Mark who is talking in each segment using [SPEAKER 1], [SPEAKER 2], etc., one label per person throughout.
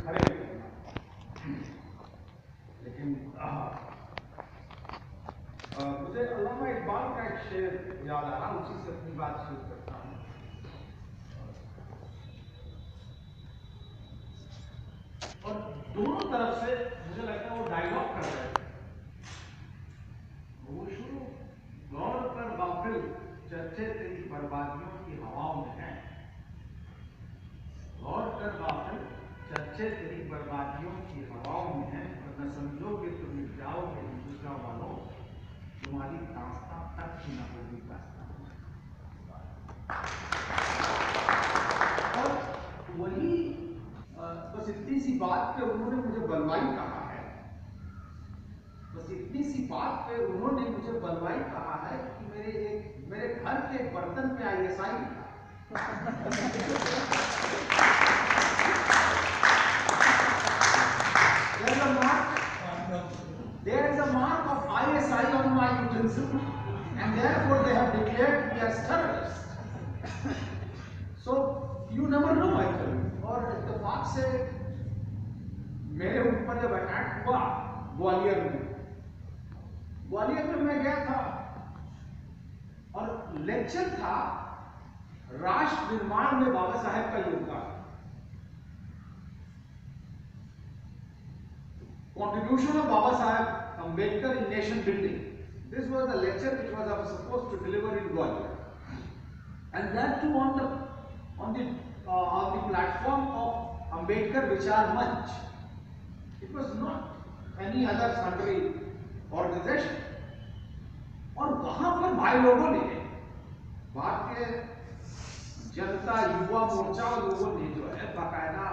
[SPEAKER 1] खड़े खड़े लेकिन मुझे अल्लामा इकबाल का एक शेर याद आ रहा, उसी से अपनी बात शुरू करता हूँ। और दोनों तरफ से मुझे लगता है वो डायलॉग कर रहे थे। वो शुरू, गौर कर गाफिल चर्चे तेरी बर्बादियों की हवाओं में है। गौर कर गाफिल चर्चे तेरी बर्बादियों की हवाओं में है, और न समझोगे तो मिट जाओगे हिंदुस्तान वालों, तुम्हारी दास्तां तक ही न होगी दास्तां। और वही बस इतनी सी बात पे उन्होंने मुझे बलवाई कहा है, बस इतनी सी बात पे उन्होंने मुझे बलवाई कहा है कि मेरे घर के बर्तन में ISI था। There is a mark of ISI on my utensil, and therefore they have declared me as terrorist. So you never know actually. और इत्तेफाक से मेरे ऊपर जब अटैक हुआ ग्वालियर में मैं गया था और लेक्चर था राष्ट्र निर्माण में बाबा साहेब का योगदान, contribution of Baba Saheb Ambedkar in nation building. This was the lecture which I was supposed to deliver in Gwalior, and that too on the platform of Ambedkar Vichar Manch. It was not any other country organization. और वहां पर भाई लोगों ने, भारतीय जनता युवा मोर्चा लोगों ने जो है बाकायदा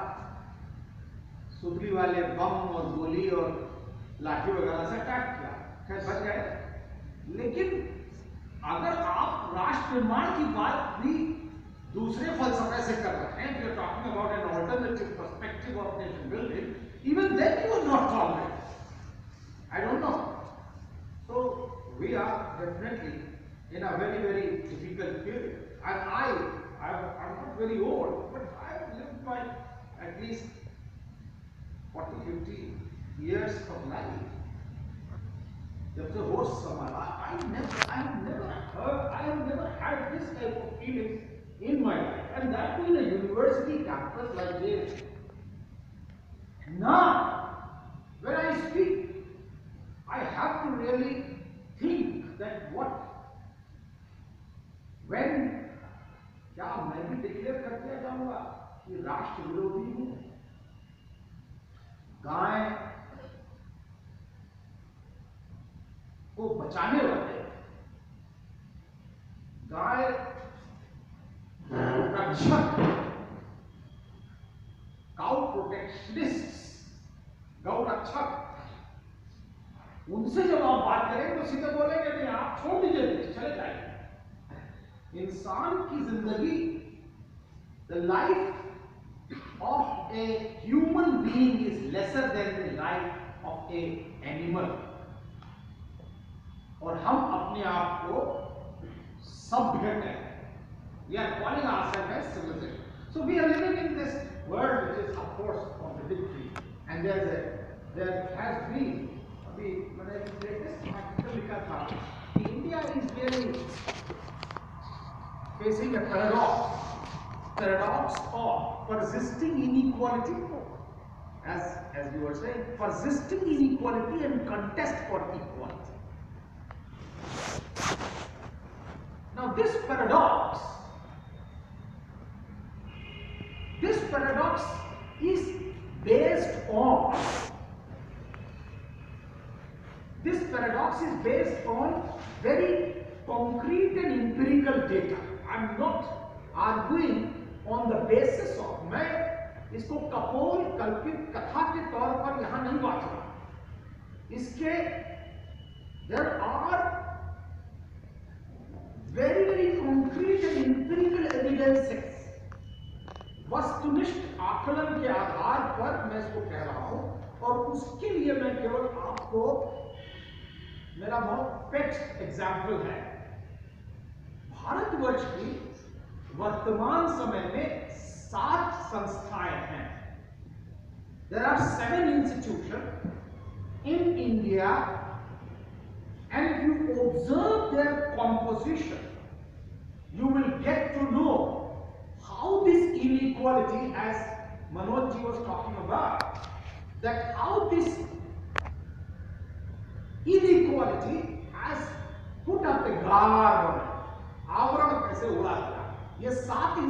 [SPEAKER 1] सुतली वाले बम और गोली और लाठी वगैरह से अटैक किया, खैर बच गए। लेकिन अगर आप राष्ट्र निर्माण की बात भी दूसरे फलसफे से कर रहे हैं, you're talking about an alternative perspective of nation building, even then you are not tolerant. I don't know. So we are definitely in a very, very difficult period. And I'm not very old, but I have lived my at least 40-50 years of life. जब से होश संभाला, I have never had this type of feelings in my life, and that too in a university campus like this. Now, when I speak, I have to really think that when क्या मैं भी declare कर दिया जाऊंगा कि राष्ट्र विरोधी हूं, गाय को बचाने वाले, गाय रक्षक, काउ प्रोटेक्शनिस्ट, गौ रक्षक, उनसे जब आप बात करेंगे तो सीधे बोलेंगे नहीं आप छोड़ दीजिए, चले जाइए। इंसान की जिंदगी, the life of a human being is lesser than the life of a animal. और हम अपने आप को सभ्य कहते हैं। We are calling ourselves as civilization. So we are living in this world which is of course contradictory, and there has been मैंने latest article लिखा था कि India is really facing a paradox of persisting inequality, as you were saying, persisting inequality and contest for equality. Now this paradox is based on very concrete and empirical data. I'm not arguing on the basis of, मैं इसको कपोल कल्पित कथा के तौर पर यहां नहीं बात रहा। इसके there are very, very concrete and empirical evidences, वस्तुनिष्ठ आकलन के आधार पर मैं इसको कह रहा हूं, और उसके लिए मैं केवल आपको, मेरा बहुत पेट एग्जाम्पल है, भारतवर्ष की वर्तमान समय में 7 संस्थाएं हैं
[SPEAKER 2] There are 7 institutions in India, and if you observe their composition, you will get to know how this inequality, as Manoj ji was talking about, that how this inequality has put up a guard on it. आवरण कैसे उड़ा दिया? ये 7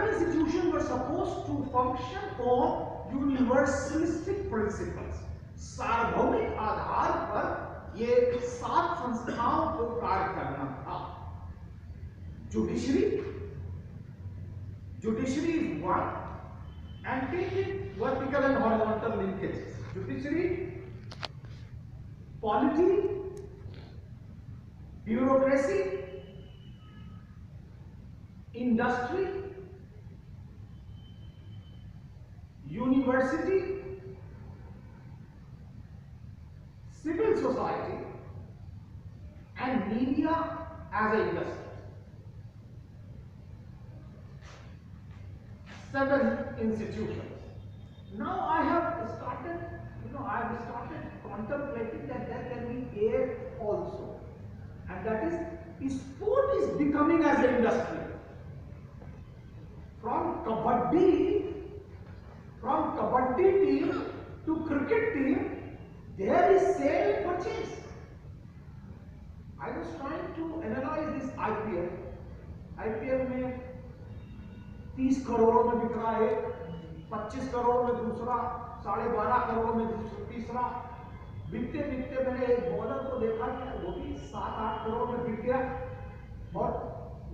[SPEAKER 2] institutions were supposed to function on universalistic principles. सार्वभौमिक आधार पर ये 7 संस्थाओं को कार्य करना था. Judiciary is one, and take it vertical and horizontal linkages. Judiciary, polity, bureaucracy, industry, university, civil society, and media as an industry. 7 institutions. Now I have started contemplating that there can be 8 also, and that is sport is becoming as an industry. From kabaddi team to cricket team, there is sale and purchase. I was trying to analyze this IPL. IPL में 30 करोड़ में बिक रहा है, 25 करोड़ में दूसरा, 12.5 करोड़ में तीसरा. बिकते बिकते मैंने एक बॉलर को देखा कि वो भी 7-8 करोड़ में बिक गया, और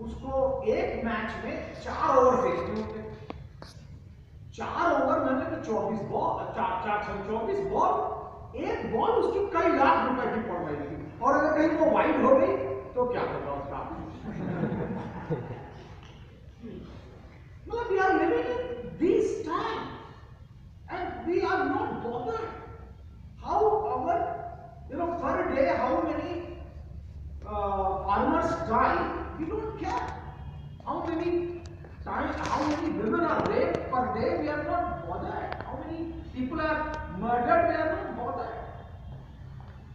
[SPEAKER 2] उसको एक मैच में 4 ओवर फेंकने होते. 4 ओवर मैंने तो 24 बॉल, 24 बॉल, एक बॉल उसकी कई लाख रुपए की पड़ रही थी, और अगर कहीं वो वाइड हो गई तो क्या होगा उसका? We are living in these times, and we are not bothered how our, per day, how many farmers die. We don't care. How many women are raped per day? We are not bothered. How many people are murdered? We are not bothered.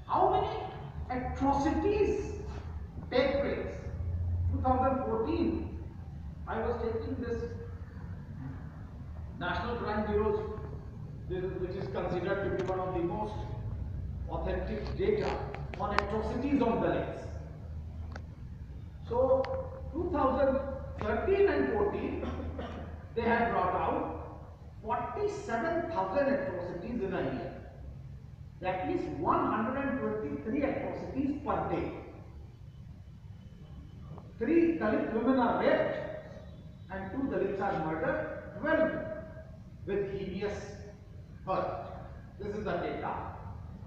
[SPEAKER 2] How many atrocities take place? 2014, I was taking this National Crime Bureau's, which is considered to be one of the most authentic data on atrocities on Dalits. So 2013 and 14, they had brought out 47,000 atrocities in a year. That is 123 atrocities per day. 3 Dalit women are raped and 2 Dalits are murdered, 12 with hideous hurt. This is the data.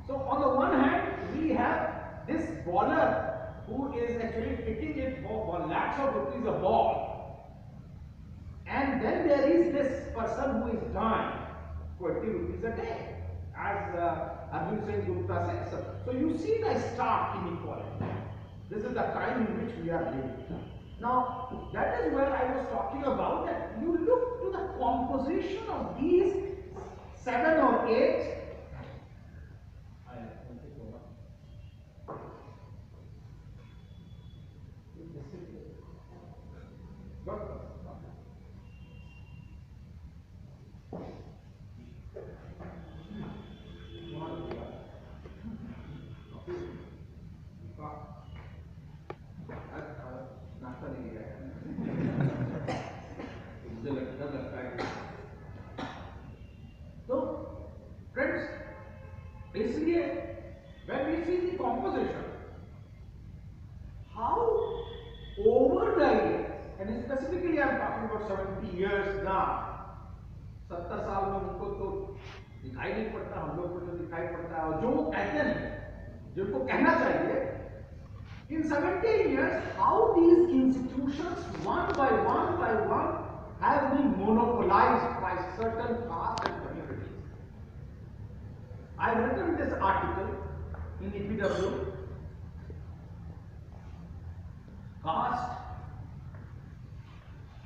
[SPEAKER 2] So on the one hand, we have this bowler who is actually hitting it for lakhs of rupees a ball, and then there is this person who is dying 20 rupees a day, as Arvind Singh Gupta says. So you see the stark inequality. This is the time in which we are living. Now that is where I was talking about, that you look to the composition of these 7 or 8. So, friends, basically, when we see the composition, how over the years, and specifically I am talking about 70 years now, 70 साल में उनको तो दिखाई नहीं पड़ता, हम लोग को जो दिखाई पड़ता है, और जो कहते हैं, जिनको कहना चाहिए, in 17 years, how these institutions one by one have been monopolized by certain castes and communities. I have written this article in EPW, caste,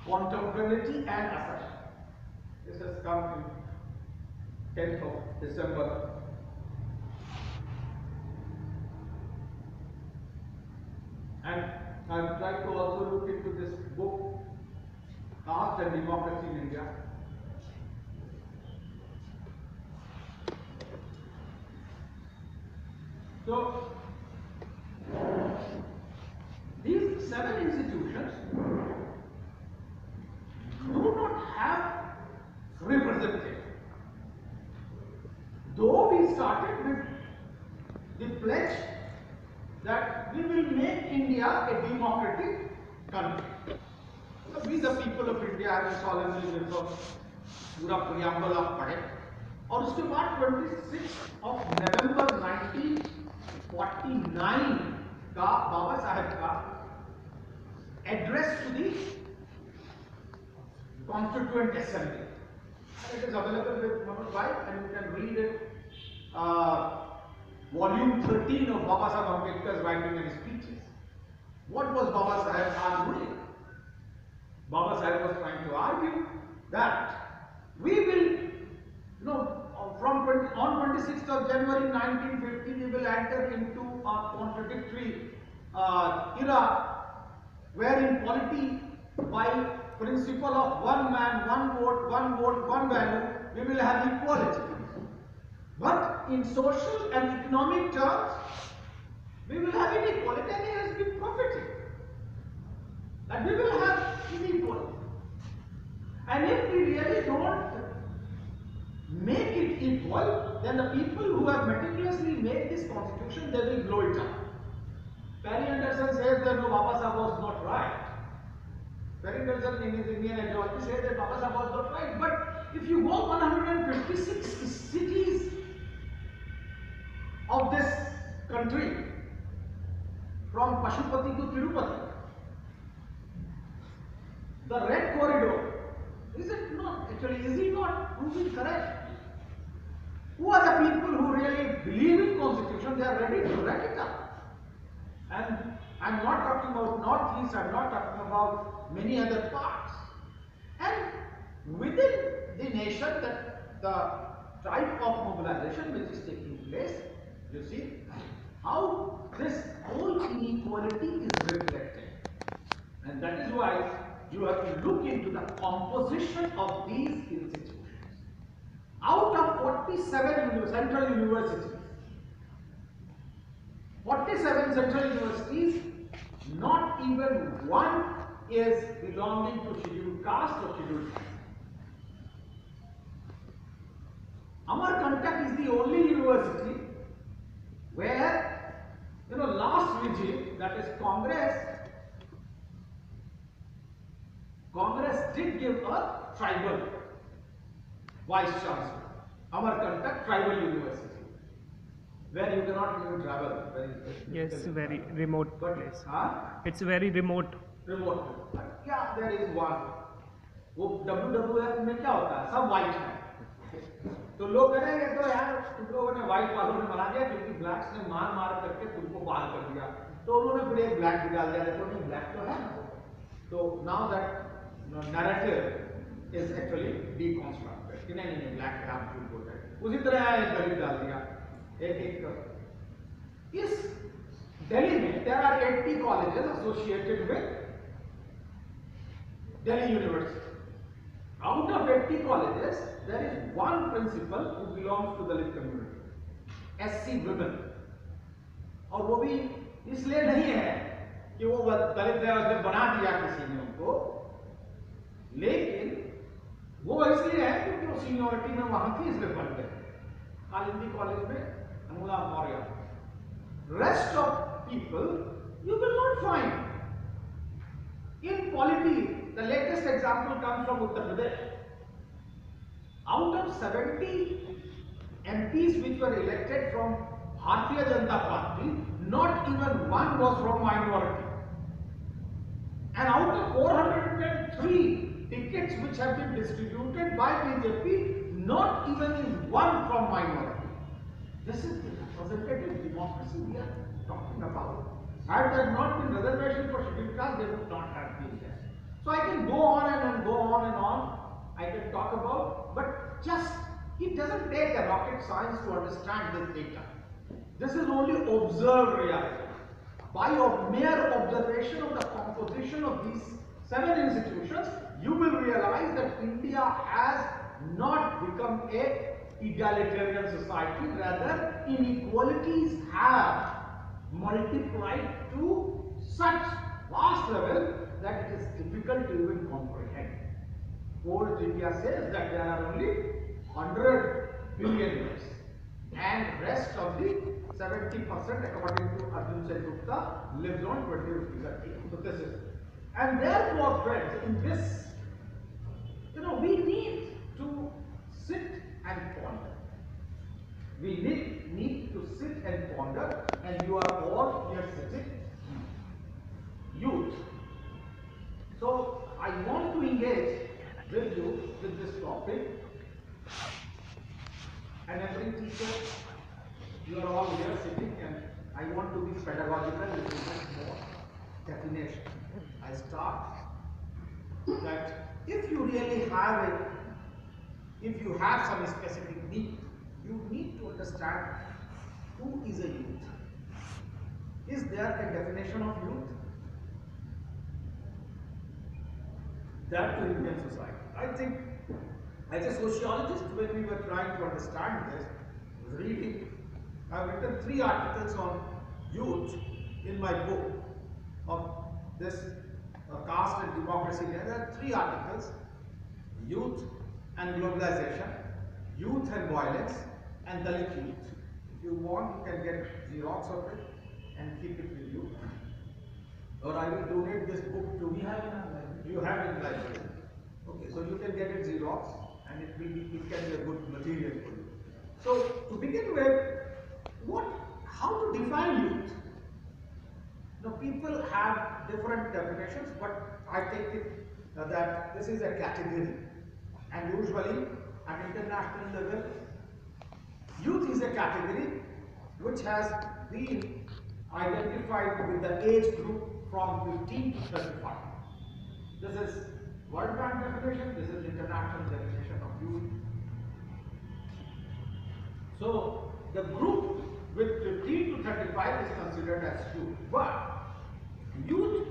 [SPEAKER 2] contemporaneity and assertion. This has come in
[SPEAKER 1] 10th of December. And I've tried to also look into this book, Caste and Democracy in India. So, these 7 institutions do not have representation. Though we started with the pledge that we will make India a democratic country. So we the people of India have solemnly refer पूरा preamble आप पढ़े और उसके बाद 26 of November 1949 का बाबा साहेब का address to the Constituent Assembly. And it is available with Manoj Bhai and you can read it. Volume 13 of Baba Saheb Ambedkar's writing and speeches. What was Baba Saheb arguing? Baba Saheb was trying to argue that we will, on 26th of January 1950, we will enter into a contradictory era wherein polity by principle of one man, one vote, one value, we will have equality. But in social and economic terms, we will have inequality, and he has been prophetic that we will have inequality. And if we really don't make it equal, then the people who have meticulously made this constitution, they will blow it up. Perry Anderson says that no, Baba Saheb was not right. Perry Anderson in his Indian ideology says that Baba Saheb was not right. But if you go 156 cities of this country, from Pashupati to Tirupati, the red corridor, is it not proving correct? Who are the people who really believe in constitution? They are ready to write it up. And I'm not talking about Northeast, I'm not talking about many other parts. And within the nation, the type of mobilization which is taking place, you see how this whole inequality is reflected. And that is why you have to look into the composition of these institutions. Out of 47 central universities, 47 central universities, not even one is belonging to scheduled caste or scheduled tribe. Amarkantak is the only university where, last regime, that is Congress did give a tribal vice chancellor. Amarkantak Tribal University, where you cannot even travel.
[SPEAKER 3] Yes, very remote place. It's very remote.
[SPEAKER 1] Remote. But yeah, there is one. वो WWF में क्या होता है? सब white है. तो लोग कहेंगे तो यार तुम लोगों ने व्हाइट वालों ने बना दिया क्योंकि ब्लैक्स ने मार करके तुमको बाहर कर दिया. तो उन्होंने फिर एक ब्लैक निकाल दिया. देखो नहीं ब्लैक तो है ना. तो now that narrative is actually deconstructed. कि नहीं ब्लैक है आप झूठ बोल रहे हैं. उसी तरह एक दलित डाल दिया. इस दिल्ली में there are 80 colleges associated with Delhi University. Out of 80 colleges, there is one principal who belongs to the Dalit community, SC women. और वो भी इसलिए नहीं है कि वो दलित है उसने बना दिया किसी ने उनको, लेकिन वो इसलिए है क्योंकि वो सीनियोरिटी में वहां थी इसलिए बन गए. कालिंदी कॉलेज में Anula Maurya. Rest of people you will not find. In polity, the latest example comes from Uttar Pradesh. Out of 70 MPs which were elected from Bharatiya Janata Party, not even one was from minority. And out of 403 tickets which have been distributed by BJP, not even one from minority. This is the representative democracy we are talking about. Had there not been reservation for scheduled caste, they would not have been there. So I can go on and go on and on. I can talk about, but just
[SPEAKER 2] It doesn't take a rocket science to understand this data. This is only observed reality. By a mere observation of the composition of these 7 institutions, you will realize that India has not become a egalitarian society, rather inequalities have multiplied to such vast level that it is difficult to even comprehend. Old India says that there are only 100 billionaires and rest of the 70% according to Arjun Gupta lives on 20 rupees a day. So this is, and therefore friends, in this, we need to sit and ponder. We need to sit and ponder, and you are all here sitting youth. So I want to engage with you with this topic, and every teacher, you are all here sitting, and I want to be pedagogical with a bit more definition. I start that if you really have it, if you have some specific need, you need to understand who is a youth. Is there a definition of youth? That to Indian society. I think as a sociologist, when we were trying to understand this, I was reading, I have written 3 articles on youth in my book of this caste and democracy. There are 3 articles: youth and globalization, youth and violence, and Dalit youth. If you want, you can get Xerox of it and keep it with you. Or I will donate this book to you. You have it in library. Okay, so you can get it Xerox, and it can be a good material for you. So to begin with, how to define youth? Now people have different definitions, but I take it that this is a category, and usually at international level, youth is a category which has been identified with the age group from 15 to 35. This is World Bank definition, this is international definition of youth. So the group with 15 to 35 is considered as youth. But youth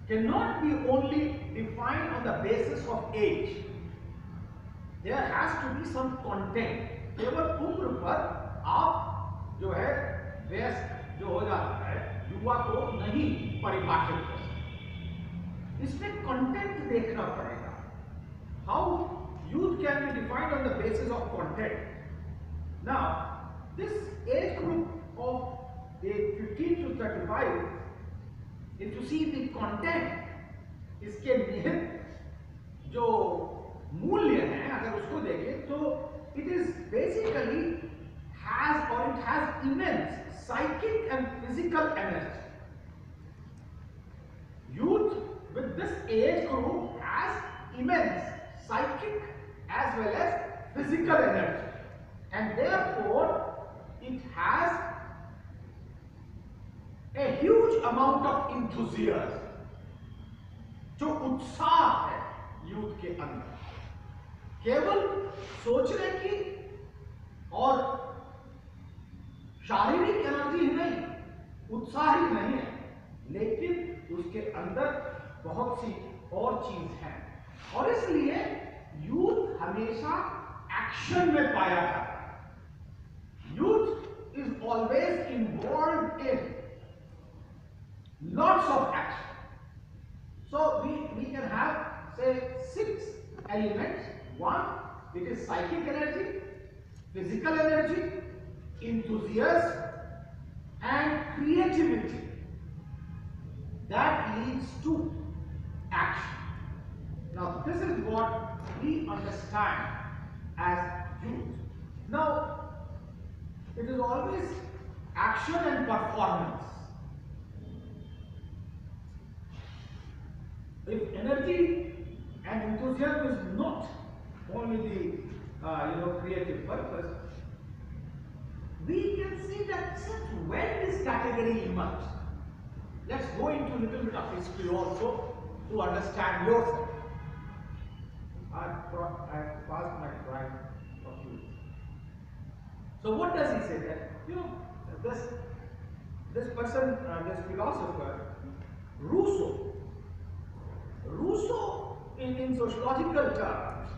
[SPEAKER 2] cannot be only defined on the basis of age. There has to be some content. केवल उम्र पर आप जो है व्यस्त जो हो जाता है युवा को नहीं परिभाषित कर सकते. इसमें कंटेंट देखना पड़ेगा. How youth can be defined on the basis of content. Now, this age group of 15 to 35, if you see the content, इसके निहित जो मूल्य हैं अगर उसको देखें तो it is basically has immense psychic and physical energy. Youth with this age group has immense psychic as well as physical energy, and therefore it has a huge amount of enthusiasm. जो उत्साह है youth के अंदर केवल सोचने की और शारीरिक एनर्जी ही नहीं, उत्साह ही नहीं है, लेकिन उसके अंदर बहुत सी और चीज है, और इसलिए यूथ हमेशा एक्शन में पाया जाता है. Youth is always involved in lots of action. So we can have, say, 6 elements. One, it is psychic energy, physical energy, enthusiasm, and creativity. That leads to action. Now, this is what we understand as youth. Now, it is always action and performance. If energy and enthusiasm is not only the creative purpose, we can see that since when this category emerged. Let's go into a little bit of history also to understand yourself. I passed my pride of youth. So what does he say that? This person, this philosopher, Rousseau in sociological terms,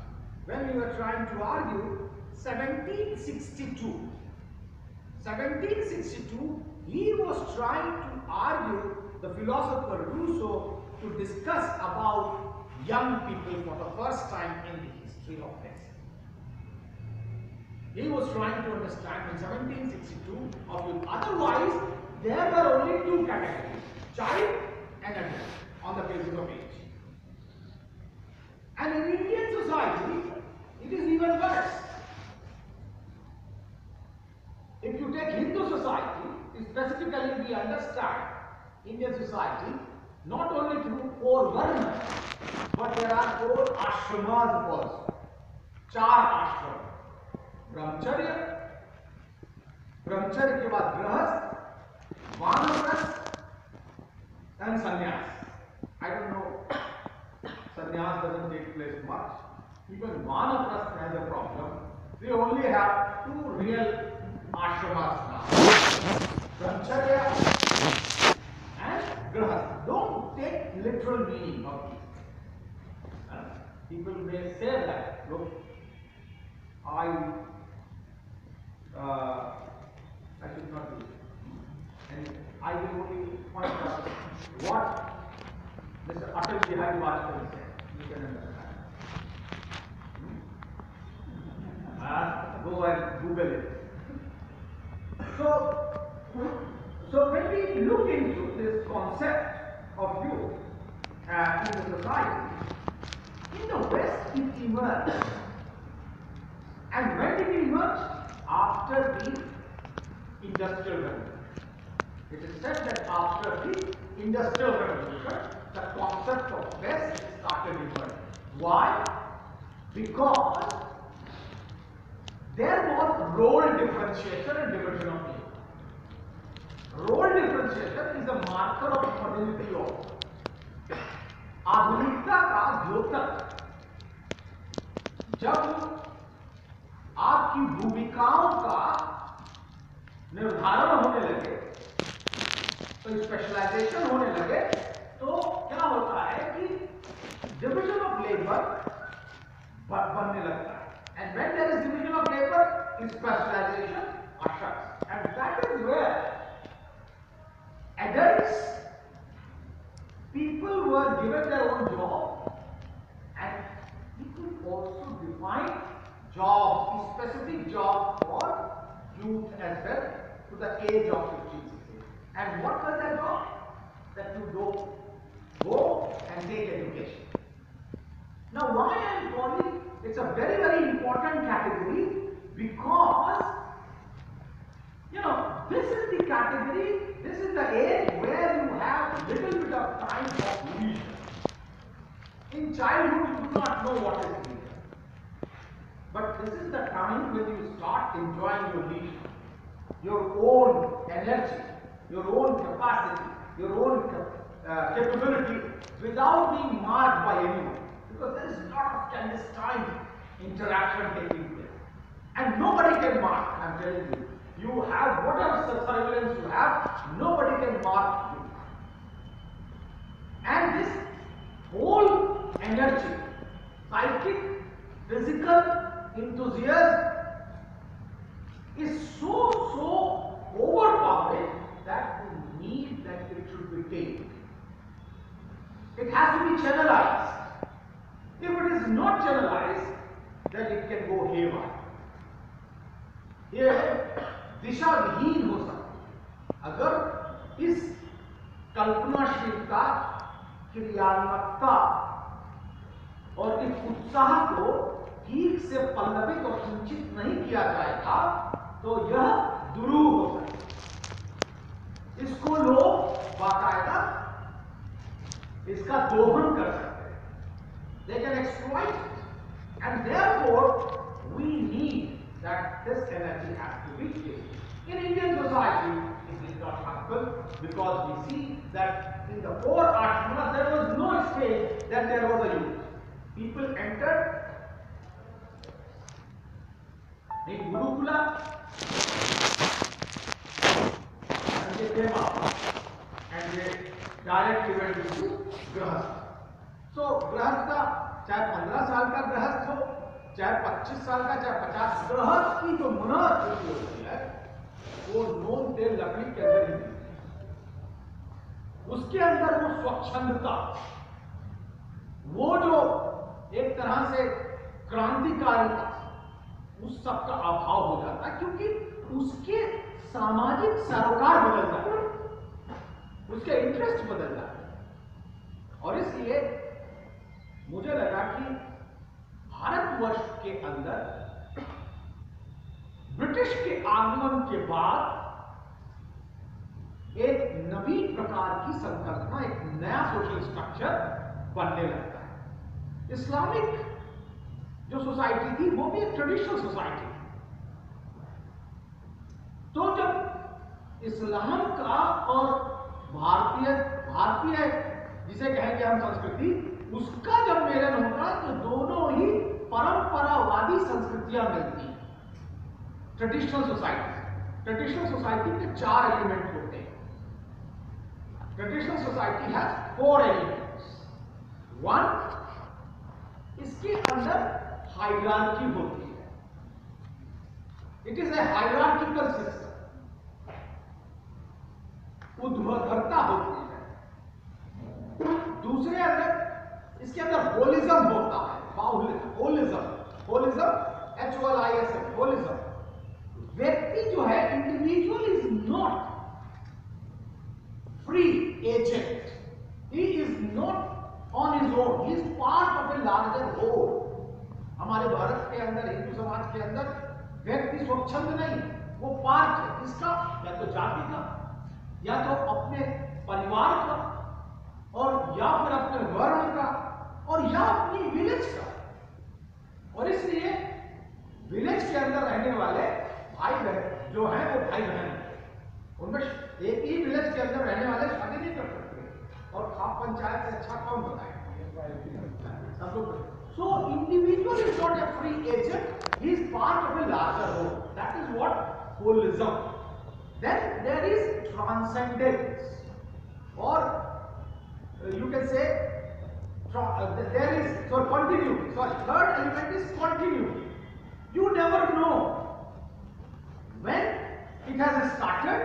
[SPEAKER 2] when we were trying to argue 1762, he was trying to argue, the philosopher Rousseau, to discuss about young people for the first time in the history of medicine. He was trying to understand in 1762 of youth. Otherwise, there were only two categories, child and adult, on the basis of age. And in Indian society, it is even worse. If you take Hindu society, specifically we understand Indian society not only through 4 varnas, but there are 4 ashramas also. 4 ashram. Brahmacharya, brahmacharya के बाद गृहस्थ, वानप्रस्थ and sannyas. I don't know, sannyas doesn't take place much. Even Vanaprastha has a problem. We only have 2 real ashramas now. Brahmacharya and Grihastha. Don't take literal meaning of these. People may say that, look, I should not do it. And I will only point out what Mr. Atal Bihari Vajpayee said. You can understand. Go and Google it. So when we look into this concept of youth in the society, in the West it emerged. And when did it emerge? After the Industrial Revolution. It is said that after the Industrial Revolution, the concept of West started emerging. Why? Because there was role differentiation and division of labor. Role differentiation is a marker of modernity also. आधुनिकता का द्योतक जब आपकी भूमिकाओं का निर्धारण होने लगे, तो स्पेशलाइजेशन होने लगे, तो क्या होता है कि डिविजन ऑफ लेबर बनने लगता है. And when there is division of labor, specialization occurs. And that is where adults, people were given their own job, and people also define job, specific job for youth as well, to the age of 15, 16. And what was that job? That you go and take education. Now why I am calling it's a very, very important category, because this is the category, this is the age where you have little bit of time for leisure. In childhood you do not know what is leisure, but this is the time when you start enjoying your leisure, your own energy, your own capacity, your own capability, without being marked by anyone. Because there is a lot of clandestine interaction taking place. And nobody can mark, I am telling you. You have whatever surveillance you have, nobody can mark you. And this whole energy, psychic, physical enthusiasm is so overpowering that you need that it should be tamed. It has to be channelized. If it is not channelized, then it can go haywire. ये दिशा विहीन हो सकती है अगर इस कल्पनाशीलता, क्रियात्मकता और इस उत्साह को ठीक से पल्लवित और संचित नहीं किया जाएगा, तो यह दुरूह हो सकता है. इसको लोग बाकायदा इसका दोहन कर सकते हैं. They can exploit it, and therefore we need that this energy has to be taken. In Indian society, it did not happen, because we see that in the 4 ashramas there was no stage that there was a youth. People entered in Gurukula and they came out and they directly went into Grahastha. So Grahastha चाहे 15 साल का गृहस्थ हो, चाहे 25 साल का, चाहे 50, गृहस्थ की जो मनोरथ होती है वो नोन तेल लकड़ी के अंदर ही मिलती है। उसके अंदर वो स्वच्छंदता, वो जो एक तरह से क्रांतिकारिता, उस सब का अभाव हो जाता है, क्योंकि उसके सामाजिक सरोकार बदल जाते हैं, उसके इंटरेस्ट बदल जाते हैं। और इसलिए मुझे लगा कि भारतवर्ष के अंदर ब्रिटिश के आगमन के बाद एक नवीन प्रकार की संकल्पना, एक नया सोशल स्ट्रक्चर बनने लगता है। इस्लामिक जो सोसाइटी थी वो भी एक ट्रेडिशनल सोसाइटी थी। तो जब इस्लाम का और भारतीय जिसे कहेंगे हम संस्कृति, उसका जब मेलन होता है तो दोनों ही परंपरावादी संस्कृतियां मिलती हैं। ट्रेडिशनल सोसाइटी के 4 एलिमेंट होते हैं। Traditional society has 4 elements. 1, इसके अंदर हायरार्की होती है। It is a hierarchical system, ऊर्ध्वधरता होती है। दूसरे अंदर इसके अंदर होलिज्म होता है। Holism HOLISM, holism. व्यक्ति जो है, individual is not free agent, he is not on his own, he is part of a larger whole. हमारे भारत के अंदर, हिंदू समाज के अंदर व्यक्ति स्वच्छंद नहीं, वो पार्ट है इसका, या तो जाति का, या तो अपने परिवार का, और या फिर अपने वर्ण का, और या अपनी विलेज का। और इसलिए विलेज के अंदर रहने वाले भाई बहन जो हैं वो भाई बहन, उनमें एक ही विलेज के अंदर रहने वाले शादी नहीं कर सकते। और खाप पंचायत से अच्छा कौन बताएगा? So individual is not a free agent, he is part of a larger whole. That is what holism. Then there is transcendence, or you can say there is continuity. Third element is continuity. You never know when it has started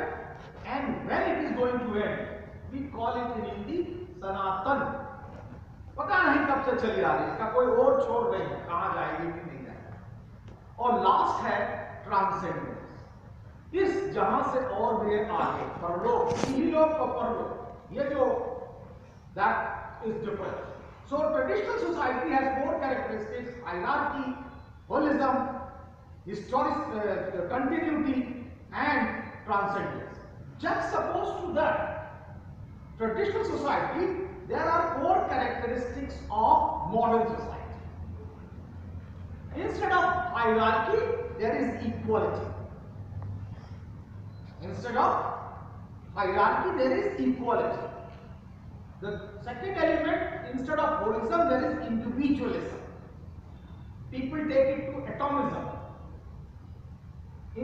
[SPEAKER 2] and when it is going to end. We call it in Hindi Sanatan. पता नहीं कब से चली आ रही, इसका कोई और छोर नहीं है, कहां जाएगी कि नहीं जाएगी। और लास्ट है ट्रांसेंडेंस, इस जहां से और भी आगे परलोक, इहलोक और परलोक, ये जो that is different. So traditional society has 4 characteristics: hierarchy, holism, historic continuity and transcendence. Juxtaposed to that traditional society, there are 4 characteristics of modern society. Instead of hierarchy, there is equality. Instead of hierarchy, there is equality. The second element, instead of holism, there is individualism. People take it to atomism.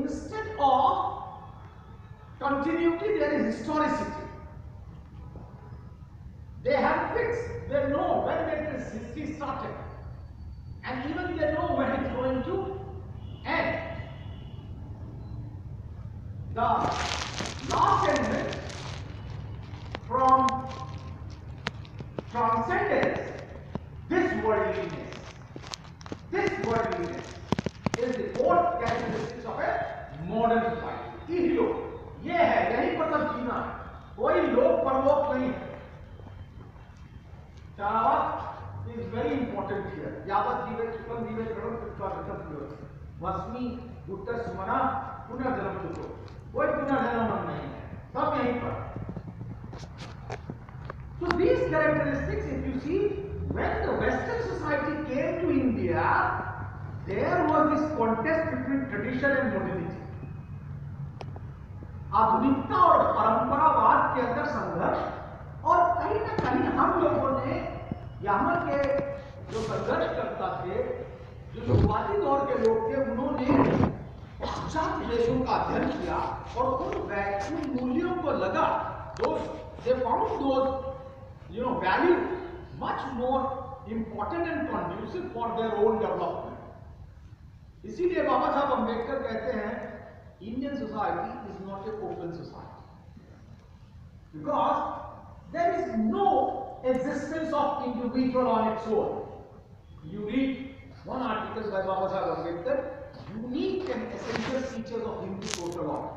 [SPEAKER 2] Instead of continuity, there is historicity. They have fixed, they know when this history started, and even they know when it's going to end. The last element, from transcendence, this worldliness is the 4th characteristics of a modern society. इहलोक, ये है, यहीं पर सब जीना है, कोई लोक परलोक नहीं है। Chavat is very important here. Yavat jivet chukam jivet gadam chukam jivet. Vasmi gutta sumana पुनर्जन्म चुको, कोई पुनर्जन्म नहीं है, सब यहीं पर। So these characteristics, if you see, when the Western society came to India, there was this contest between tradition and modernity. आधुनिकता और परंपरावाद के अंदर संघर्ष, और कहीं ना कहीं हम लोगों ने यहाँ के जो संघर्षकर्ता थे, जो शुरुआती दौर के लोग थे, उन्होंने का अध्ययन किया और उन मूल्यों को लगा, they found those value much more important and conducive for their own development. इसीलिए बाबा साहब अम्बेडकर कहते हैं Indian society is not a open society because there is no existence of individual on its own. You read one article by Baba Saheb Ambedkar, unique and essential features of Hindu social order.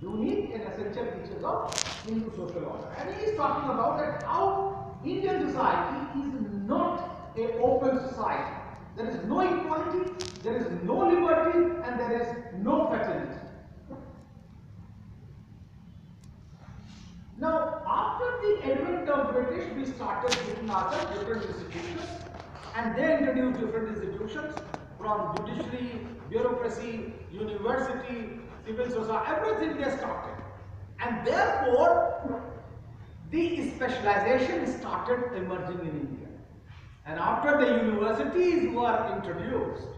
[SPEAKER 2] Unique and essential features of Hindu social order. And he is talking about that how Indian society is not an open society. There is no equality, there is no liberty, and there is no fraternity. Now, after the advent of British, we started looking at different institutions, and they introduced different institutions from judiciary, bureaucracy, university, civil society, everything they started. And therefore, the specialization started emerging in India. And after the universities were introduced,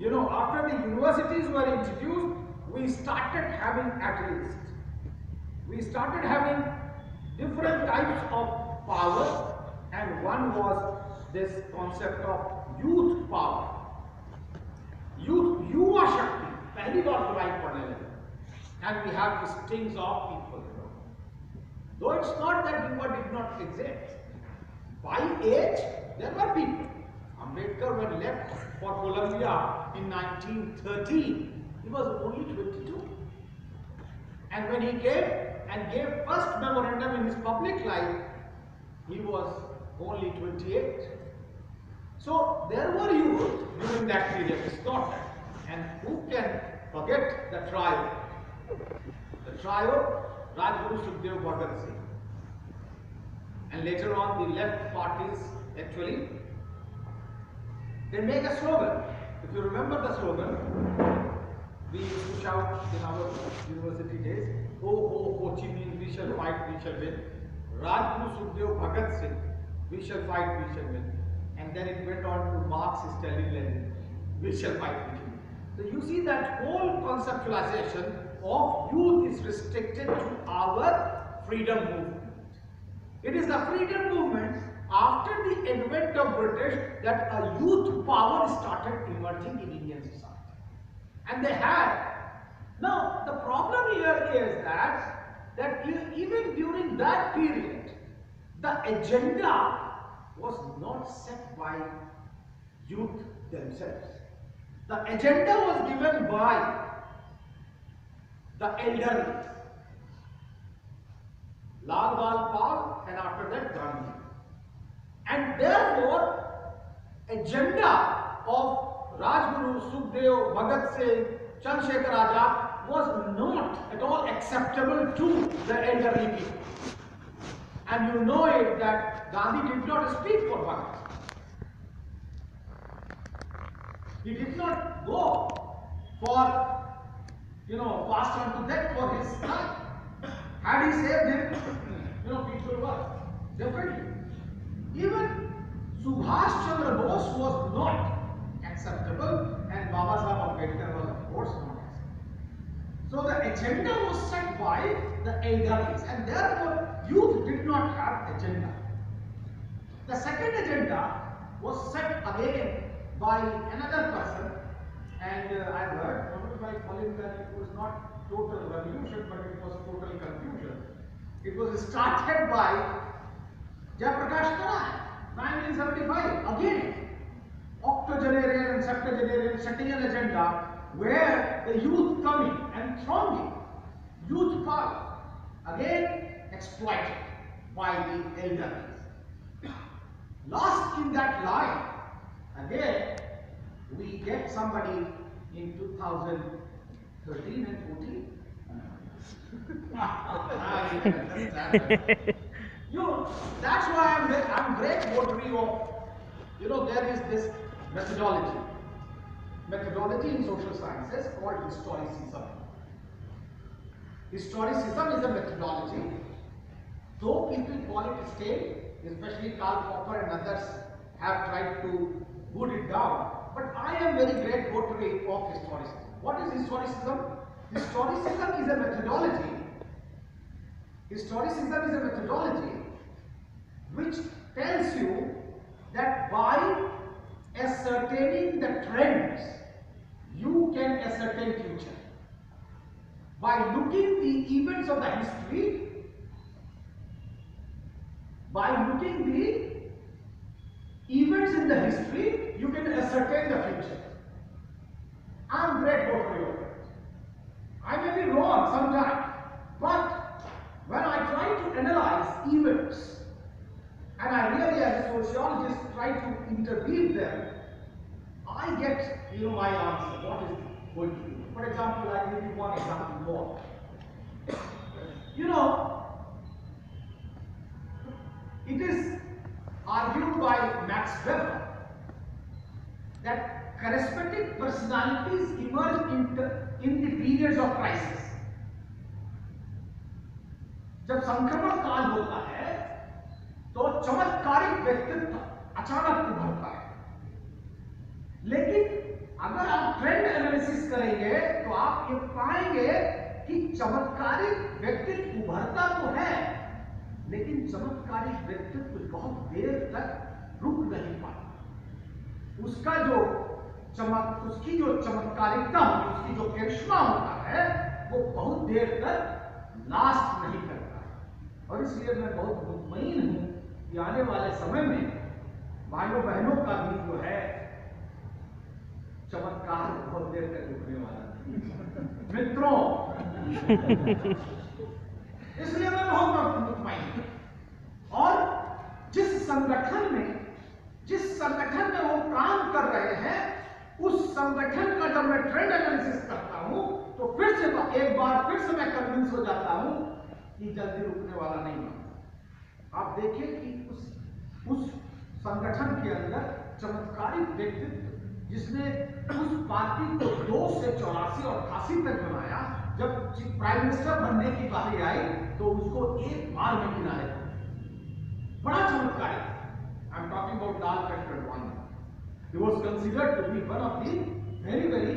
[SPEAKER 2] after the universities were introduced, we started having atheists. We started having different types of power, and one was this concept of youth power. Youth, Yuva Shakti, पहली बार जुलाई पढ़ने लगे, and we have these strings of people. Though it's not that Yuva did not exist. By age, there were people. Ambedkar, when left for Columbia in 1913, he was only 22. And when he came and gave first memorandum in his public life, he was only 28. So there were youth during that period, it's not that. And who can forget the trio? The trio, Rajguru Sukhdev Bhagat Singh. And later on the left parties actually, they make a slogan. If you remember the slogan, we used to shout in our university days, Ho Ho Ho Chi Minh, we shall fight, we shall win. Rajguru Sukhdev Bhagat Singh, we shall fight, we shall win. And then it went on to Marx is telling Lenin, we shall fight, we shall win. So you see that whole conceptualization of youth is restricted to our freedom movement. It is the freedom movement after the advent of British that a youth power started emerging in Indian society. And they had. Now, the problem here is that even during that period, the agenda was not set by youth themselves. The agenda was given by the elderly. Lal Bal Pal, and after that Gandhi. And therefore, agenda of Rajguru, Sukhdev, Bhagat Singh, Chandrasekhar Azad was not at all acceptable to the elderly people. And you know it that Gandhi did not speak for Bhagat. He did not go for, passed on to death for his son. Had he saved him, people were differently. Even Subhash Chandra Bose was not acceptable, and Baba Saheb Ambedkar was, of course, not acceptable. So the agenda was set by the elderlies, and therefore youth did not have agenda. The second agenda was set again by another person, and I've heard by calling that it was not total revolution, but it was total confusion. It was started by Jayaprakash Narai, 1975, again, octogenarian and septuagenarian setting an agenda where the youth coming and thronging, youth power, again exploited by the elders. Last in that line, again, we get somebody in 2013 and 14. That's why I'm great votary of, there is this methodology in social sciences called historicism. Historicism is a methodology. Though people call it stale, especially Karl Popper and others have tried to put it down, but I am very great votary of historicism. What is historicism? Historicism is a methodology. Historicism is a methodology which tells you that by ascertaining the trends, you can ascertain future. By looking the events of the history, in the history, you can ascertain the future. I am grateful for your friends. I may be wrong sometimes, but when I try to analyze events, and I really as a sociologist try to interweave them, I get my answer, what is going to do. For example, I give you one example more. It is argued by Max Weber that charismatic personalities emerge in the periods of crisis. जब संक्रमण काल होता है तो चमत्कारिक व्यक्तित्व अचानक उभरता है, लेकिन अगर आप ट्रेंड एनालिसिस करेंगे तो आप ये पाएंगे कि चमत्कारिक व्यक्तित्व उभरता तो है, लेकिन चमत्कारिक व्यक्तित्व बहुत देर तक रुक नहीं पाता। उसकी जो चमत्कारिकता होती है, उसकी जो करिश्मा होता है, वो बहुत देर तक लास्ट नहीं करता। और इसलिए मैं बहुत मुतमईन हूं कि आने वाले समय में भाइयों बहनों का भी जो है चमत्कार बहुत देर तक रुकने वाला है। मित्रों, इसलिए मैं बहुत मुतमईन हूं। और जिस संगठन में वो काम कर रहे हैं, उस संगठन का जब मैं ट्रेंड एनालिसिस करता हूं तो एक बार फिर से मैं कन्विंस हो जाता हूं कि जल्दी रुकने वाला नहीं है। आप देखिए कि उस संगठन के अंदर चमत्कारिक व्यक्तित्व जिसने उस पार्टी को 2 से 84 और 88 तक बनाया, जब प्राइम मिनिस्टर बनने की बारी आई तो उसको एक बार में किनारे कर दिया। बड़ा चमत्कारिक। I am talking about Lal Krishna Advani. He was considered to be one of the very, very,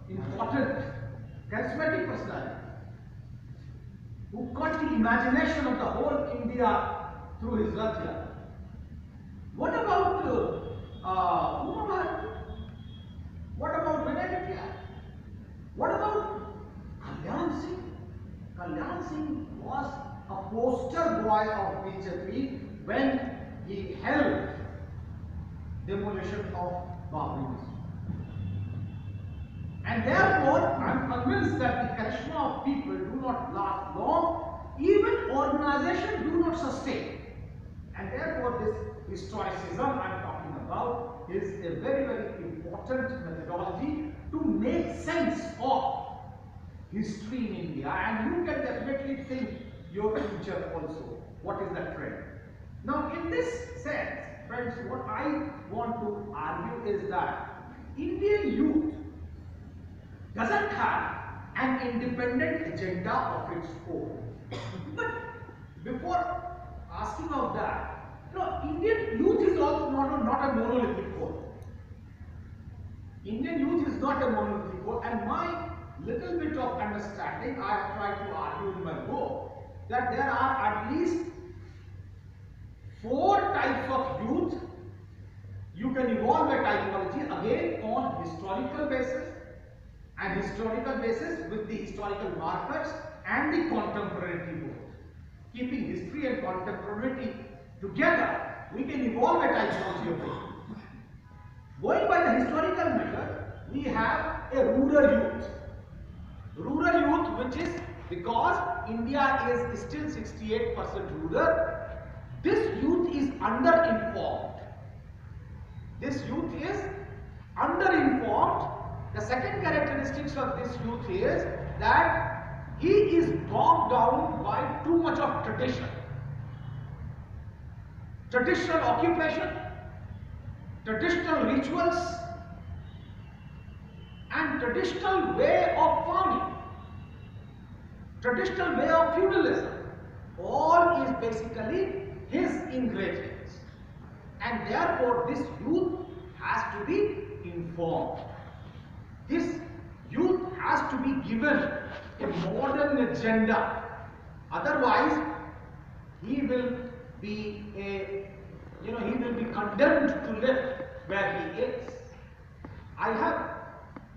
[SPEAKER 2] important, charismatic personality who caught the imagination of the whole India through his Rath Yatra. What about what about Vivek? What about Kalyan Singh? Kalyan Singh was a poster boy of BJP when he held demolition of Babri Masjid. And therefore, I am convinced that the charisma of people do not last long, even organizations do not sustain. And therefore, this historicism I am talking about is a very, very important methodology to make sense of history in India. And you can definitely think your future also. What is that trend? Now, in this sense, friends, what I want to argue is that Indian youth doesn't have an independent agenda of its own. But before asking of that, Indian youth is also not a monolithic whole. Indian youth is not a monolithic whole, and my little bit of understanding, I have tried to argue in my book that there are at least 4 types of youth. You can evolve a typology again on historical basis, and historical basis with the historical markers and the contemporary both. Keeping history and contemporary together, we can evolve a typology of it. Going by the historical method, we have a rural youth. Rural youth, which is because India is still 68% rural, this youth is underinformed. This youth is underinformed. The second characteristics of this youth is that he is bogged down by too much of tradition. Traditional occupation, traditional rituals, and traditional way of farming, traditional way of feudalism. All is basically his ingredients, and therefore this youth has to be informed. This to be given a modern agenda. Otherwise, he will be he will be condemned to live where he is. I have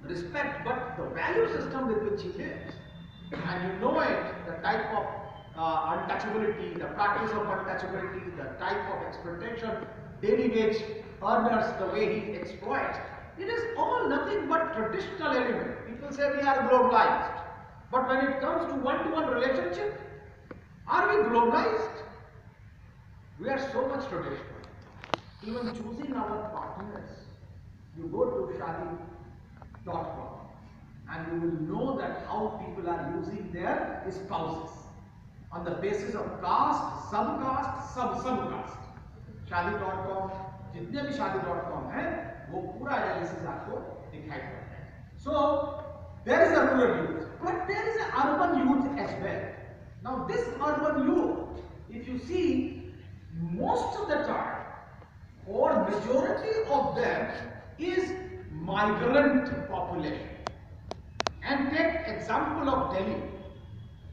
[SPEAKER 2] respect, but the value system with which he lives, and you know it, the type of untouchability, the practice of untouchability, the type of exploitation, daily wage earners, the way he exploits, it is all nothing but traditional element. People say we are globalized, but when it comes to one-to-one relationship, are we globalized? We are so much traditional. Even choosing our partners, you go to shadi.com and you will know that how people are using their spouses on the basis of caste, sub-caste. shadi.com, जितने भी shadi.com है, वो पूरा analysis आपको दिखाई पड़ता है. So there is a rural youth, but there is an urban youth as well. Now this urban youth, if you see, most of the time, or majority of them is migrant population. And take example of Delhi.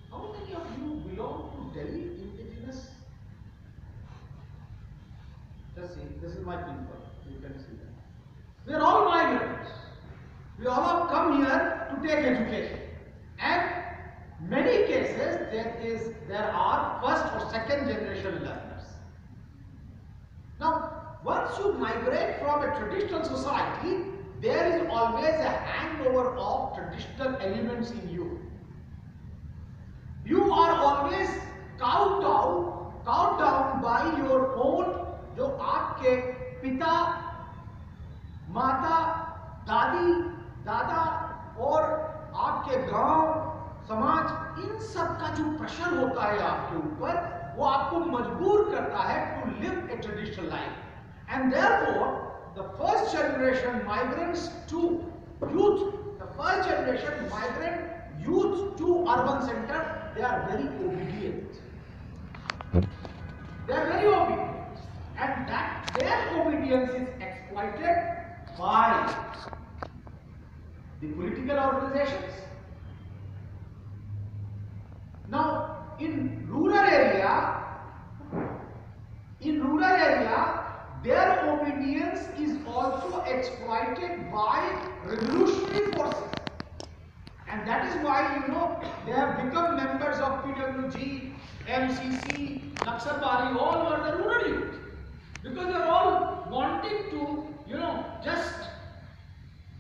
[SPEAKER 2] How many of you belong to Delhi indigenous? Just see, this is my people. You can see that. We are all migrants. We all have come here to take education. And many cases there are first or second generation learners. Now, once you migrate from a traditional society, there is always a hangover of traditional elements in you. You are always cowed down by your own, जो आपके पिता, माता, दादा और आपके गांव, समाज, इन सब का जो प्रेशर होता है आपके ऊपर, वो आपको मजबूर करता है to live a traditional life. And therefore, the first generation migrants to youth, the first generation migrant youth to urban center, they are very obedient. They are very obedient. And that their obedience is exploited by the political organizations. Now, in rural area, their obedience is also exploited by revolutionary forces. And that is why, they have become members of PWG, MCC, Nakshabari, all over the rural youth. Because they are all wanting to, just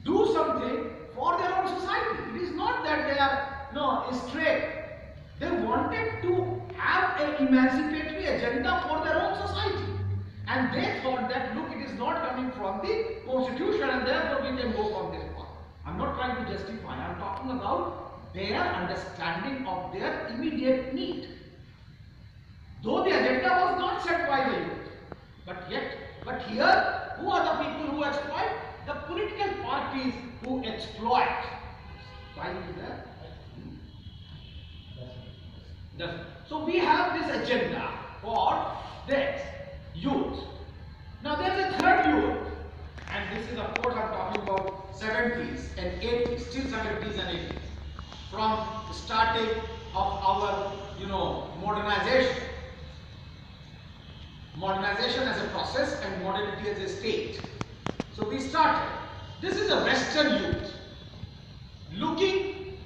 [SPEAKER 2] do something for their own society. It is not that they are, straight. They wanted to have an emancipatory agenda for their own society. And they thought that, look, it is not coming from the constitution and therefore we can go from this path. I'm not trying to justify, I'm talking about their understanding of their immediate need. Though the agenda was not set by the youth, but here, who are the people who exploit? The political parties who exploit. So we have this agenda for this youth. Now there is a third youth, and this is of course I'm talking about 70s and 80s, still 70s and 80s, from the starting of our modernization as a process and modernity as a state. So we started. This is a Western youth looking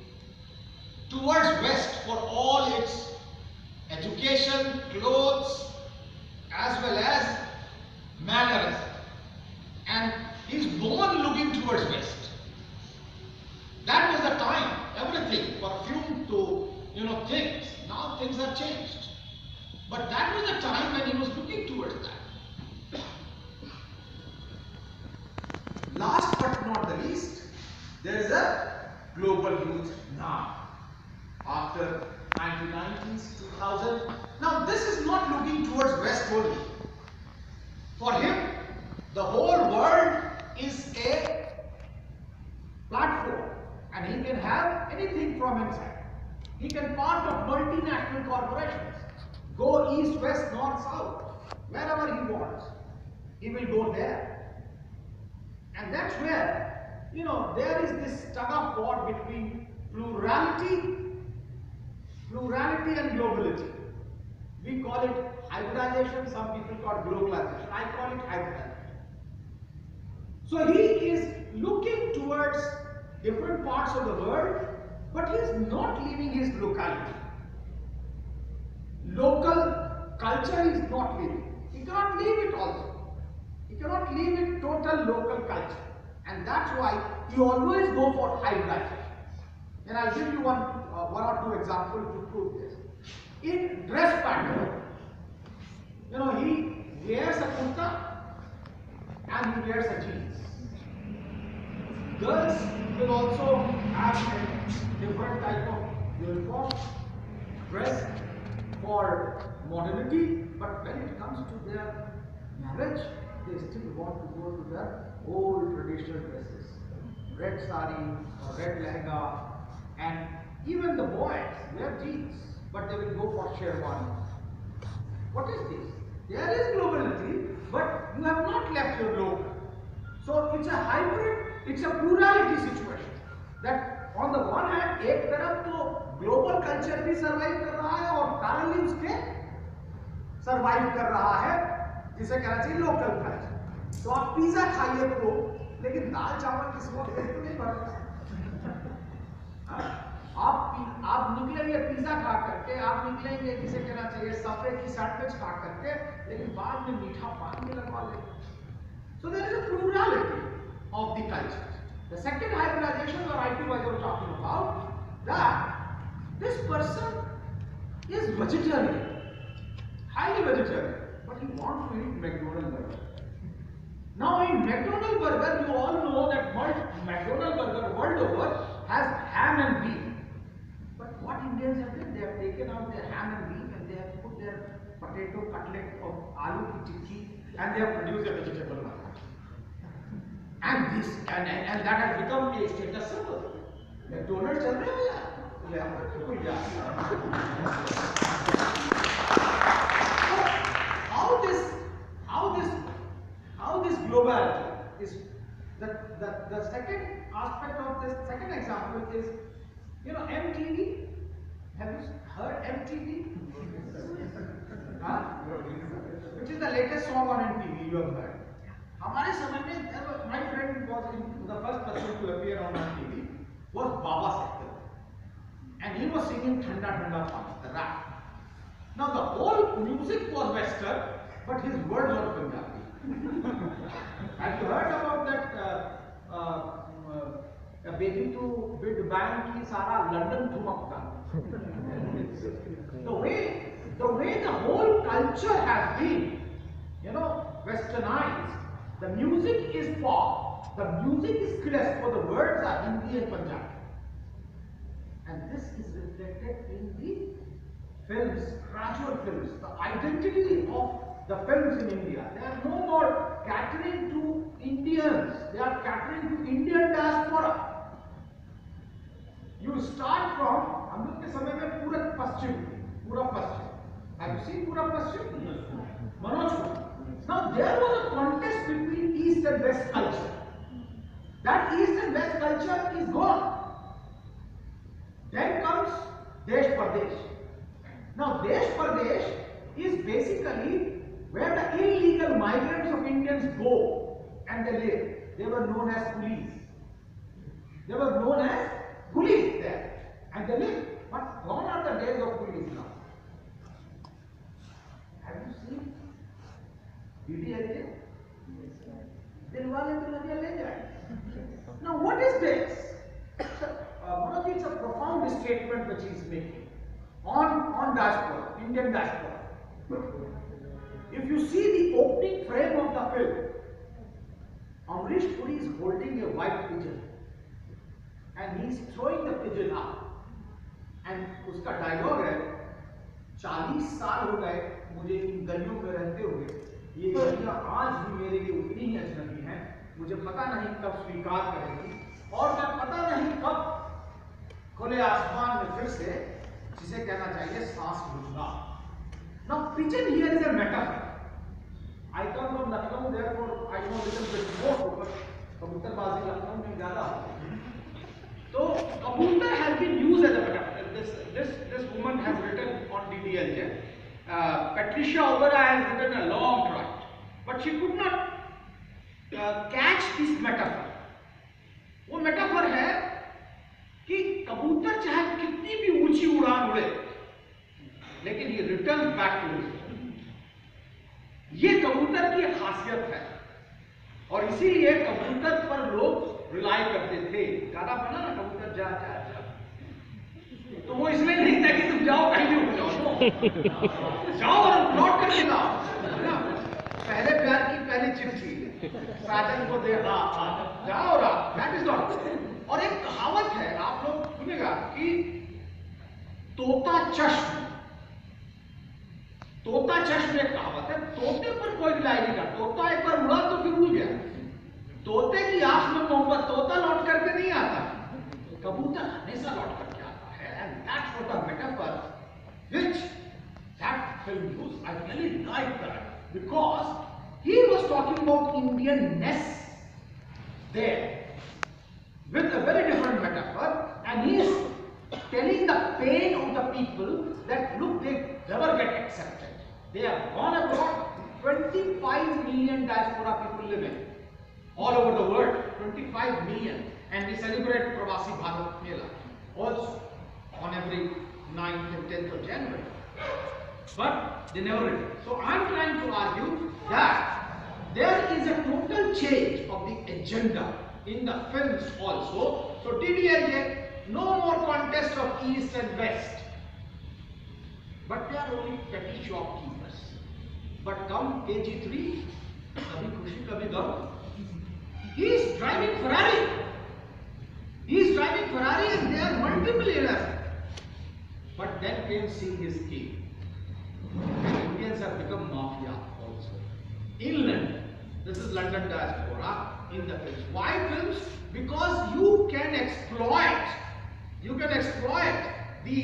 [SPEAKER 2] towards West for all its education, clothes, as well as mannerism. And he's born looking towards West. That was the time, everything, perfume to, things. Now things have changed. But that was the time when he was looking towards that. Last but not the least, there is a global youth now. After 1990s, 2000. Now this is not looking towards West only. For him, the whole world is a platform and he can have anything from inside. He can part of multinational corporations, go east, west, north, south, wherever he wants. He will go there. And that's where, there is this tug of war between plurality and globality. We call it hybridization, some people call it globalization. I call it hybridization. So he is looking towards different parts of the world, but he is not leaving his locality. Local culture is not leaving. He cannot leave it also. He cannot leave it total local culture. And that's why you always go for hybridization. And I'll give you one or two examples to prove this. In dress pattern, he wears a kurta and he wears a jeans. Girls will also have a different type of uniform, dress for modernity, but when it comes to their marriage, they still want to go to their old traditional dresses. Red sari or red lehenga, and even the boys wear jeans, but they will go for sherwani. What is this? There is globality, but you have not left your local. So it's a hybrid, it's a plurality situation. That on the one hand, एक तरफ तो global culture भी survive कर रहा है और parallelly उसके survive कर रहा है, जिसे कहना चाहिए local culture. तो आप पिज़्ज़ा खाइए तो, लेकिन दाल चावल किसी को पेट तो नहीं भरता. आप निकलेंगे पिज़्ज़ा खा करके, आप निकलेंगे जिसे कहना चाहिए सफेद की सैंडविच खा करके, लेकिन बाद में मीठा पान भी लगवा लेंगे. So there is a plurality of the culture. The second hybridization or IP was you were talking about, that this person is vegetarian, highly vegetarian, but he wants to eat McDonald's burger. Now in McDonald's burger, you all know that McDonald's burger world over has ham and beef. But what Indians have done, they have taken out their ham and beef and they have put their potato cutlet of aloo ki tikki and they have produced a vegetable burger. And that has become a status symbol. McDonald's चल रहे हो यार? How this globality is the second aspect of this second example is, MTV. Have you heard MTV? Which is the latest song on MTV you have heard. हमारे समय में my friend was the first person to appear on MTV was Baba Sekar, and he was singing Thanda Thanda Pani, the rap. Now the whole music was Western, but his words were Punjabi. Have you heard about that baby to bid bang ki sara London thumakta? The way the whole culture has been, westernized. The music is pop, the music is classic, for the words are Hindi and Punjabi. And this is reflected in the films, gradual films, the identity of the films in India. They are no more catering to Indians, they are catering to Indian diaspora. You start from, हम लोग के समय में पूरा पश्चिम. Have you seen पूरा पश्चिम? Manoj. Now there was a contest between East and West culture. That East and West culture is gone. Then comes Desh Pardesh. Now Desh Pardesh is basically where the illegal migrants of Indians go and they live. They were known as coolies there, and they live. But gone are the days of coolies now. Have you seen? Now what is this? Manoj, it's a profound statement which he is making on diaspora, Indian diaspora. If you see the opening frame of the film, Amrish Puri is holding a white pigeon and he is throwing the pigeon up, and उसका dialogue है, 40 साल हो गए मुझे इन गलियों में रहते हुए, ये गलियां आज भी मेरे लिए उतनी ही अजनबी हैं, मुझे पता नहीं कब स्वीकार करेंगी और मैं पता नहीं कब खुले आसमान में फिर से जिसे कहना चाहिए सांस लूंगा. Now pigeon here is a metaphor. I come from Lucknow, therefore I know little bit more, but कबूतरबाजी Lucknow में ज्यादा होती है. So computer has been used as a metaphor. This woman has written on DDLJ. Patricia Obera has written a long tract, but she could not catch this metaphor. वो metaphor है कि कबूतर चाहे कितनी भी ऊंची उड़ान उड़े, लेकिन ये returns back to it. ये कबूतर की खासियत है और इसीलिए कबूतर पर लोग रिलाई करते थे. गाना बना ना, कबूतर जा जा जा, तो वो इसलिए नहीं था कि तुम जाओ कहीं भी उड़ जाओ, जाओ और लौट कर लाओ, है ना. पहले प्यार की पहली चिट्ठी साजन को दे, जाओ रा, दैट इज नॉट. और एक कहावत है, आप लोग सुनेगा कि तोता चश्म, तोता चश्म एक कहावत है. तोते पर कोई रिलाई नहीं करता. तोता एक बार उड़ा तो फिर उड़ गया. तोते की आंख में मोहब्बत, तोता लौट करके नहीं आता, कबूतर हमेशा लौट करके आता है. And that's what the metaphor which that film used. I really like that because he was talking about Indianness there with a very different metaphor, and he is telling the pain of the people that look, they never get accepted. They have gone abroad. 25 million diaspora people living all over the world. 25 million, and we celebrate Pravasi Bharat Mela also on every 9th and 10th of January. But they never return. So I am trying to argue that there is a total change of the agenda in the films also. So DDLJ, no more contest of East and West, but they are only petty shopkeepers. But come KG3, kabhi khushi kabhi gum, he is driving Ferrari. He is driving Ferrari and they are multi-millionaires. But then came Seeing His King. Indians have become mafia also. In London, this is London diaspora in the films. Why films? Because you can exploit the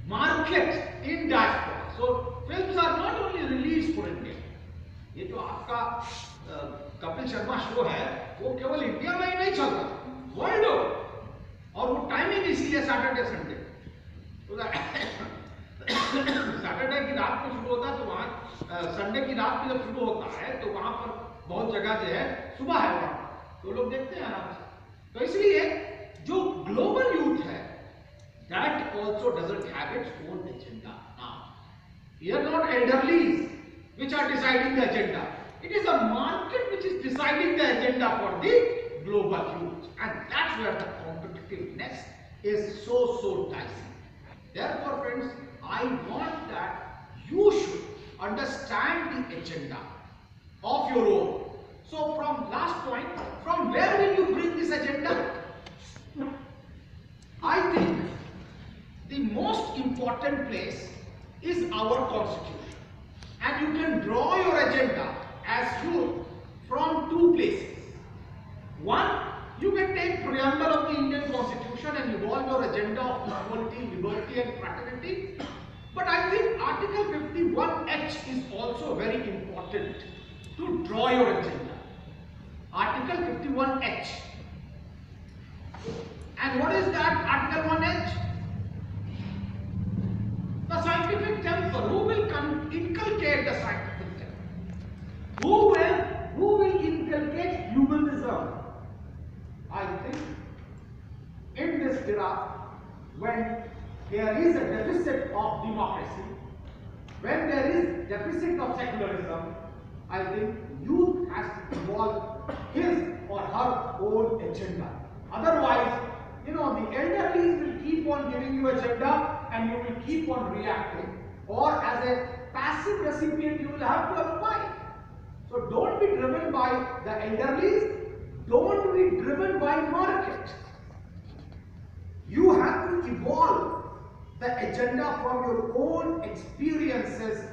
[SPEAKER 2] market in diaspora. So films are not only released for India. ये जो आपका Kapil Sharma show है, वो केवल India में ही नहीं चलता, world over. और वो टाइमिंग इसीलिए सैटरडे संडे. सैटरडे की रात को शुरू होता है, तो वहाँ संडे की रात में जब शुरू होता है तो वहाँ पर बहुत जगह जो है सुबह है वहाँ, तो लोग देखते हैं आराम से. तो इसलिए जो ग्लोबल यूथ है, that also doesn't have its own agenda now. Here not elderlies which are deciding the agenda. It is a market which is deciding the agenda for the global youth, and that's where the competitiveness is so dicey. Therefore, friends, I want that you should understand the agenda of your own. So from last point, from where will you bring this agenda? I think the most important place is our constitution, and you can draw your agenda as youth from two places. One, you can take preamble of the Indian Constitution and evolve your agenda of equality, liberty and fraternity. But I think Article 51H is also very important to draw your agenda. Article 51H. And what is that Article 1H? The scientific temper. Who will inculcate the scientific temper? Who will inculcate humanism? I think in this era, when there is a deficit of democracy, when there is deficit of secularism, I think youth has to evolve his or her own agenda. Otherwise, the elderlies will keep on giving you agenda and you will keep on reacting. Or as a passive recipient, you will have to abide. So don't be driven by the elderlies. Don't be driven by market. You have to evolve the agenda from your own experiences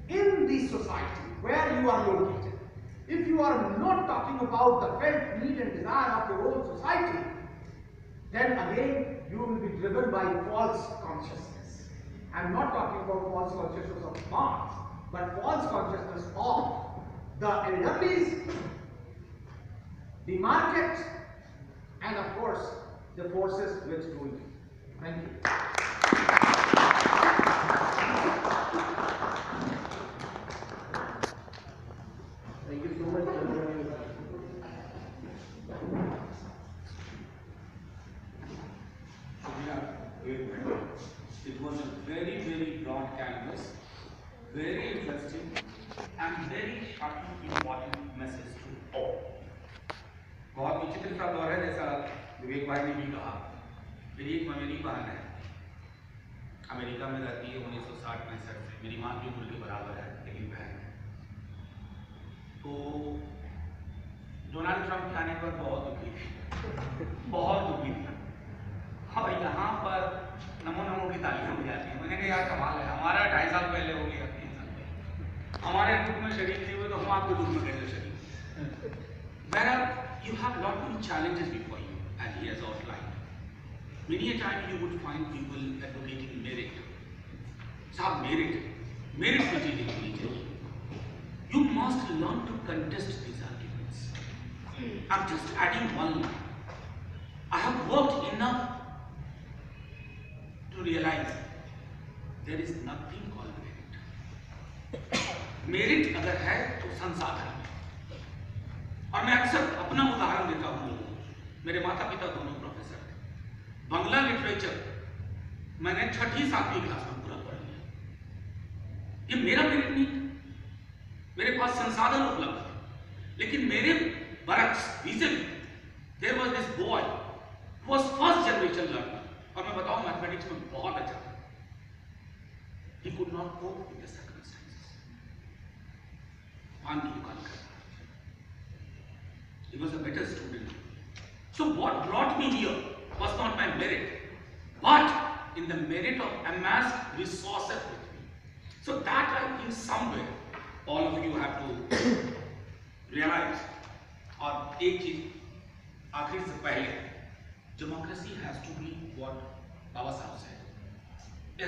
[SPEAKER 2] in the society where you are located. If you are not talking about the felt need and desire of your own society, then again you will be driven by false consciousness. I am not talking about false consciousness of Marx, but false consciousness of the elderlies, the market, and of course the forces which rule you. Thank you.
[SPEAKER 4] Thank you so much.
[SPEAKER 5] It was a very, very broad canvas, very interesting, and very shocking, important message to all. बहुत विचित्र सा दौर है, जैसा विवेक भाई ने भी कहा। मेरी एक ममेरी बहन है, अमेरिका में रहती है 1960-65 से, मेरी माँ की उम्र के बराबर है, लेकिन बहन है। तो डोनाल्ड ट्रंप के आने पर बहुत दुखी थी, बहुत दुखी थी। और यहाँ पर नमो नमो की तालियां बजाती हैं। मैंने कहा यार कमाल है, हमारा 2.5 साल पहले हो गया, 3 साल पहले हमारे दुख में शरीक नहीं हुए, तो हम आपके दुख में कैसे शरीक? Where you have lot many challenges before you, as he has outlined. Many a time you would find people advocating merit. साहब merit की चीजें होनी चाहिए. You must learn to contest these arguments. I'm just adding one line. I have worked enough to realize there is nothing called merit. Merit अगर है तो संसाधन है। और मैं अक्सर अपना उदाहरण देता हूँ लोगों को। मेरे माता पिता दोनों प्रोफेसर थे। बांग्ला लिटरेचर मैंने 6ठी-7वीं क्लास में पूरा पढ़ लिया। ये मेरा मेरिट नहीं था, मेरे पास संसाधन उपलब्ध थे, लेकिन मेरे बरक्स there was this boy who was first generation learner, और मैं बताऊं मैथमेटिक्स में बहुत अच्छा था। He could not cope with the circumstances. पान की दुकान करता, he was a better student. So what brought me here was not my merit, but in the merit of amassed resources with me. So that I think somewhere all of you have to realize. और एक चीज आखिर से पहले, democracy has to be what Baba Sahib said,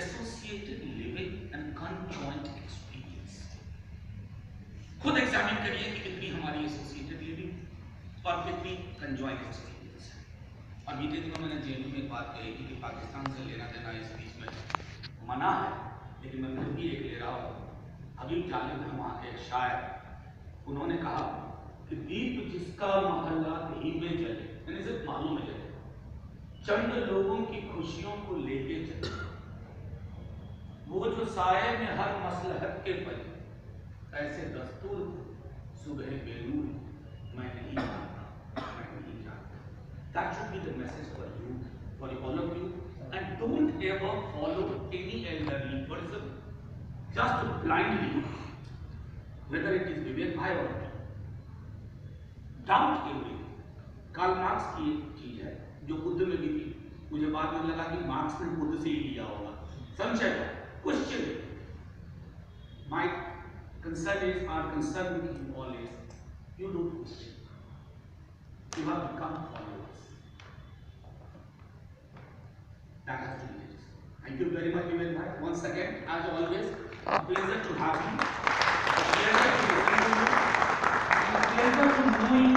[SPEAKER 5] associated living and conjoint experience. खुद examine करिए कि कितनी हमारी एसोसिएटेड लिविंग और कितनी कंजॉइंट एक्सपीरियंस है। और बीते दिनों मैंने JNU में एक बात कही थी कि पाकिस्तान से लेना देना इस बीच में मना है, लेकिन मैं फिर भी एक ले रहा हूँ। हबीब जालिब है वहाँ के एक शायर, उन्होंने कहा कि दीप जिसका महल्ला कहीं में जले, यानी सिर्फ महलों में जले, चंद लोगों की खुशियों को लेके चले, वो जो साये में हर मसलहत के पले, ऐसे दस्तूर सुबह बेनूर मैं नहीं जानता, मैं नहीं जानता। That should be the message for you, for all of you, and don't ever follow any elderly person just blindly, whether it is Vivek bhai or not. Doubt everything. Karl Marx की एक चीज है जो बुद्ध में भी थी, मुझे बाद में लगा कि मार्क्स ने बुद्ध से ही लिया होगा। संशय है, question. My concern is, our concern with you all is, you don't question. You have become followers. That has to be it. Thank you very much, Vivek bhai. Once again, as always, a pleasure to have you. A pleasure to listen to you. And a pleasure to knowing